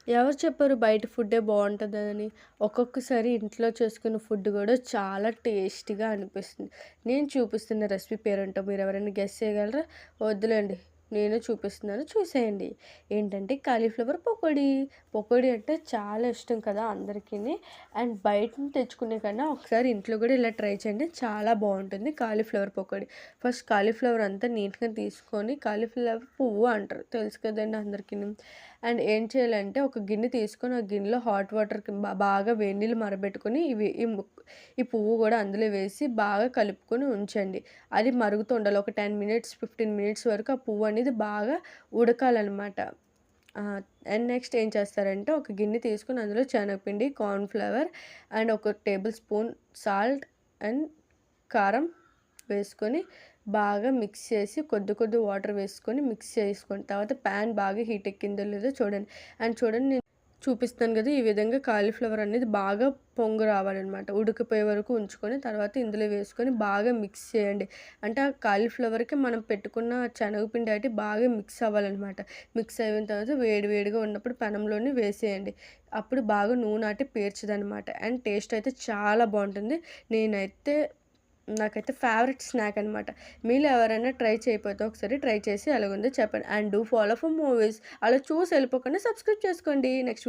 ఎవరు చెప్పారు బయట ఫుడ్డే బావుంటదని? ఒక్కొక్కసారి ఇంట్లో చేసుకున్న ఫుడ్ గూడా చాలా టేస్టీగా అనిపిస్తుంది. నేను చూపిస్తున్న రెసిపీ పేరేంటో మీరెవరైనా గెస్ చేయగలరా? వద్దులేండి. నేనే చూపిస్తున్నాను చూసేయండి. ఏంటంటే కాలీఫ్లవర్ పకోడీ. పకోడీ అంటే చాలా ఇష్టం కదా అందరికిని. అండ్ బయట నుంచి తెచ్చుకునే కన్నా ఒకసారి ఇంట్లో గూడా ఇలా ట్రై చేయండి. చాలా బావుంటుంది కాలీఫ్లవర్ పకోడీ. ఫస్ట్ కాలీఫ్లవర్ అంతా నీట్‌గా తీసుకొని కాలీఫ్లవర్ పువ్వు అంటారు. తెలుసు కదండీ అందరికిని. అండ్ ఏం చేయాలంటే ఒక గిన్నె తీసుకొని ఆ గిన్నెలో హాట్ వాటర్‌కి బాగా వేడి నీళ్ళు మరబెట్టుకొని ఈ పువ్వు గూడా అందులో వేసి బాగా కలుపుకొని ఉంచండి. అది మరుగుతూ ఉండాలి. ఒక 10 మినిట్స్, 15 మినిట్స్ వరకు ఆ పువ్వు అనేది బాగా ఉడకాలనమాట. అండ్ నెక్స్ట్ ఏం చేస్తారంటే ఒక గిన్నె తీసుకొని అందులో శనగపిండి, కార్న్ ఫ్లవర్ అండ్ ఒక టేబుల్ స్పూన్ సాల్ట్ అండ్ కారం వేసుకొని బాగా మిక్స్ చేసి కొద్ది వాటర్ వేసుకొని మిక్స్ చేసుకోండి. తర్వాత ప్యాన్ బాగా హీట్ ఎక్కిందో లేదో చూడండి. అండ్ చూడండి నేను చూపిస్తాను గదా! ఈ విధంగా కాలీఫ్లవర్ అనేది బాగా పొంగు రావాలనమాట. ఉడికిపోయే వరకు ఉంచుకొని తర్వాత ఇందులో వేసుకొని బాగా మిక్స్ చేయండి. అంటే ఆ కాలీఫ్లవర్‌కి మనం పెట్టుకున్న శనగపిండి అయితే బాగా మిక్స్ అవ్వాలనమాట. మిక్స్ అయిన తర్వాత వేడి వేడిగా ఉన్నప్పుడు పెనంలోని వేసేయండి. అప్పుడు బాగా నూనె అటే పీల్చదనమాట. అండ్ టేస్ట్ అయితే చాలా బావుంటుంది. నేనైతే నాకైతే ఫేవరెట్ స్నాక్ అనమాట. మీలో ఎవరైనా ట్రై చేయకపోతే ఒకసారి ట్రై చేసి ఎలాగుందో చెప్పండి. And do follow for movies. అలా చూసి వెళ్ళిపోకుండా సబ్స్క్రైబ్ చేసుకోండి. నెక్స్ట్